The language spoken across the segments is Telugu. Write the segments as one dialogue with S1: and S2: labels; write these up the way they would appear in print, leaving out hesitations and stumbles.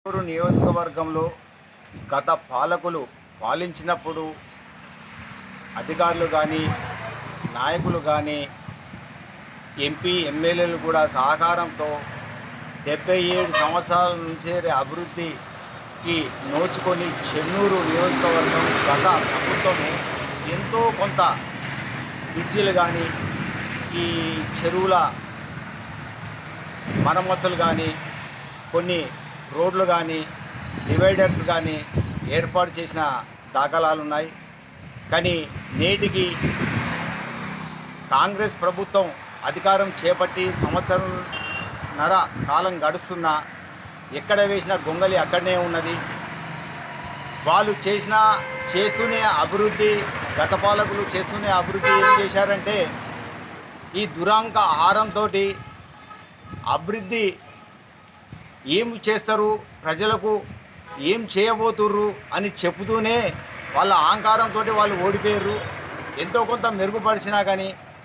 S1: ఊరు నియోజకవర్గంలో గత పాలకులు పాలించినప్పుడు అధికారులు కానీ నాయకులు కానీ ఎంపీ ఎమ్మెల్యేలు కూడా సహకారంతో 77 సంవత్సరాల నుంచి అభివృద్ధికి నోచుకొని చెన్నూరు నియోజకవర్గం గత ప్రభుత్వం ఎంతో కొంత బ్రిడ్జిలు కానీ ఈ చెరువుల మరమ్మతులు కానీ కొన్ని రోడ్లు కానీ డివైడర్స్ కానీ ఏర్పాటు చేసిన దాఖలాలు ఉన్నాయి. కానీ నేటికి కాంగ్రెస్ ప్రభుత్వం అధికారం చేపట్టి సంవత్సరంన్నర కాలం గడుస్తున్నా ఎక్కడ వేసిన గొంగలి అక్కడనే ఉన్నది. వాళ్ళు చేస్తూనే అభివృద్ధి, గత పాలకులు చేస్తూనే అభివృద్ధి ఏం చేశారంటే ఈ దురాంక ఆహారంతో అభివృద్ధి ఏం చేస్తారు, ప్రజలకు ఏం చేయబోతుర్రు అని చెబుతూనే వాళ్ళ అహంకారంతో వాళ్ళు ఓడిపోయారు. ఎంతో కొంత మెరుగుపరిచినా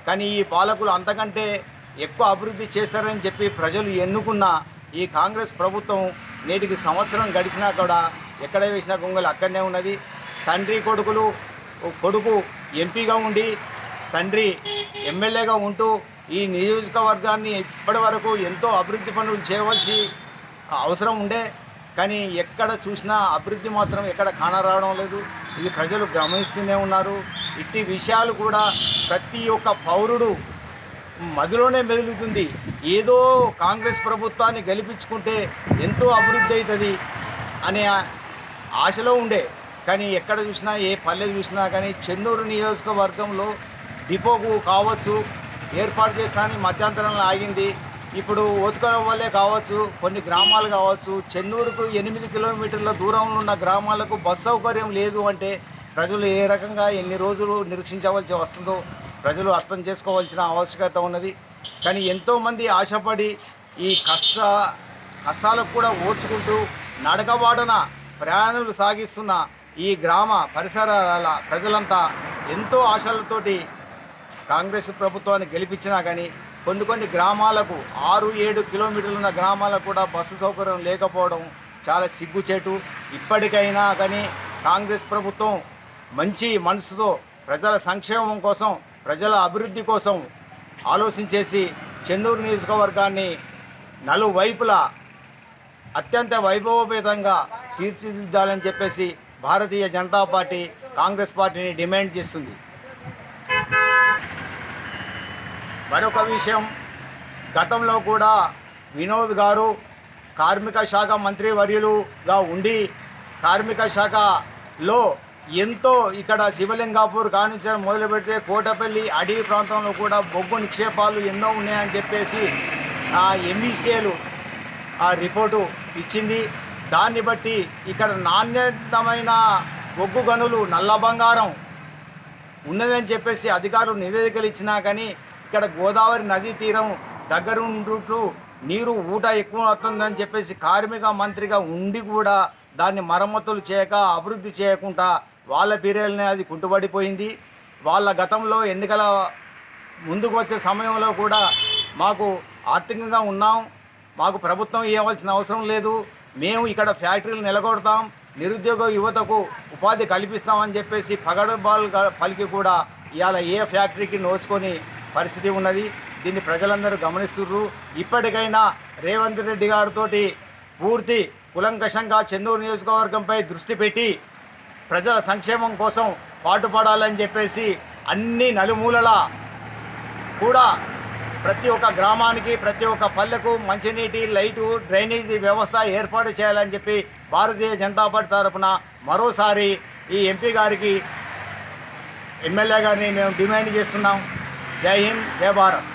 S1: కానీ ఈ పాలకులు అంతకంటే ఎక్కువ అభివృద్ధి చేస్తారని చెప్పి ప్రజలు ఎన్నుకున్న ఈ కాంగ్రెస్ ప్రభుత్వం నేటికి సంవత్సరం గడిచినా కూడా ఎక్కడ వేసిన గొంగలు అక్కడనే ఉన్నది. తండ్రి కొడుకు ఎంపీగా ఉండి తండ్రి ఎమ్మెల్యేగా ఉంటూ ఈ నియోజకవర్గాన్ని ఇప్పటి వరకు ఎంతో అభివృద్ధి పనులు చేయవలసి అవసరం ఉండే, కానీ ఎక్కడ చూసినా అభివృద్ధి మాత్రం ఎక్కడ కానరావడం లేదు. ఇది ప్రజలు గమనిస్తూనే ఉన్నారు. ఇట్టి విషయాలు కూడా ప్రతి ఒక్క పౌరుడు మదిలోనే మెదులుతుంది. ఏదో కాంగ్రెస్ ప్రభుత్వాన్ని గెలిపించుకుంటే ఎంతో అభివృద్ధి అవుతుంది అనే ఆశలో ఉండే, కానీ ఎక్కడ చూసినా ఏ పల్లె చూసినా కానీ చెన్నూరు నియోజకవర్గంలో డిపోకు కావచ్చు ఏర్పాటు చేస్తానని మధ్యంతరంలో ఆగింది. ఇప్పుడు ఓతుకల వల్లే కావచ్చు, కొన్ని గ్రామాలు కావచ్చు, చెన్నూరుకు 8 కిలోమీటర్ల దూరంలో ఉన్న గ్రామాలకు బస్ సౌకర్యం లేదు అంటే ప్రజలు ఏ రకంగా ఎన్ని రోజులు నిరీక్షించవలసి వస్తుందో ప్రజలు అర్థం చేసుకోవాల్సిన ఆవశ్యకత ఉన్నది. కానీ ఎంతోమంది ఆశపడి ఈ కష్టాలకు కూడా ఓర్చుకుంటూ నడకబాటున ప్రయాణాలు సాగిస్తున్న ఈ గ్రామ పరిసరాల ప్రజలంతా ఎంతో ఆశలతోటి కాంగ్రెస్ ప్రభుత్వాన్ని గెలిపించినా కానీ కొన్ని గ్రామాలకు 6-7 కిలోమీటర్లు ఉన్న గ్రామాలకు కూడా బస్సు సౌకర్యం లేకపోవడం చాలా సిగ్గుచేటు. ఇప్పటికైనా కానీ కాంగ్రెస్ ప్రభుత్వం మంచి మనసుతో ప్రజల సంక్షేమం కోసం, ప్రజల అభివృద్ధి కోసం ఆలోచించేసి చెన్నూరు నియోజకవర్గాన్ని నలువైపులా అత్యంత వైభవపేతంగా తీర్చిదిద్దాలని చెప్పేసి భారతీయ జనతా పార్టీ కాంగ్రెస్ పార్టీని డిమాండ్ చేస్తుంది. మరొక విషయం, గతంలో కూడా వినోద్ గారు కార్మిక శాఖ మంత్రి వర్యులుగా ఉండి కార్మిక శాఖలో ఎంతో ఇక్కడ శివలింగాపూర్ కానించడం మొదలు పెడితే కోటపల్లి అడవి ప్రాంతంలో కూడా బొగ్గు నిక్షేపాలు ఎన్నో ఉన్నాయని చెప్పేసి ఎంఈసీఏలు ఆ రిపోర్టు ఇచ్చింది. దాన్ని బట్టి ఇక్కడ నాణ్యతమైన బొగ్గు గనులు, నల్ల బంగారం ఉన్నదని చెప్పేసి అధికారులు నివేదికలు ఇచ్చినా కానీ ఇక్కడ గోదావరి నదీ తీరం దగ్గరుంటూ నీరు ఊట ఎక్కువ అవుతుందని చెప్పేసి కార్మిక మంత్రిగా ఉండి కూడా దాన్ని మరమ్మతులు చేయక అభివృద్ధి చేయకుండా వాళ్ళ పీరియడ్నే అది కుంటుపడిపోయింది. వాళ్ళ గతంలో ఎన్నికల ముందుకు వచ్చే సమయంలో కూడా మాకు ఆర్థికంగా ఉన్నాం, మాకు ప్రభుత్వం ఇవ్వాల్సిన అవసరం లేదు, మేము ఇక్కడ ఫ్యాక్టరీలు నెలకొడతాం, నిరుద్యోగ యువతకు ఉపాధి కల్పిస్తామని చెప్పేసి పగడబాలు పలికి కూడా ఇవాళ ఏ ఫ్యాక్టరీకి నోచుకొని పరిస్థితి ఉన్నది. దీన్ని ప్రజలందరూ గమనిస్తున్నారు. ఇప్పటికైనా రేవంత్ రెడ్డి గారితో పూర్తి కులంకషంగా చెన్నూరు నియోజకవర్గంపై దృష్టి పెట్టి ప్రజల సంక్షేమం కోసం పాటుపడాలని చెప్పేసి అన్ని నలుమూలలా కూడా ప్రతి ఒక్క గ్రామానికి, ప్రతి ఒక్క పల్లెకు మంచినీటి, లైటు, డ్రైనేజీ వ్యవస్థ ఏర్పాటు చేయాలని చెప్పి భారతీయ జనతా పార్టీ తరఫున మరోసారి ఈ ఎంపీ గారికి, ఎమ్మెల్యే గారిని మేము డిమాండ్ చేస్తున్నాం. జై హింద్, జై భారత్.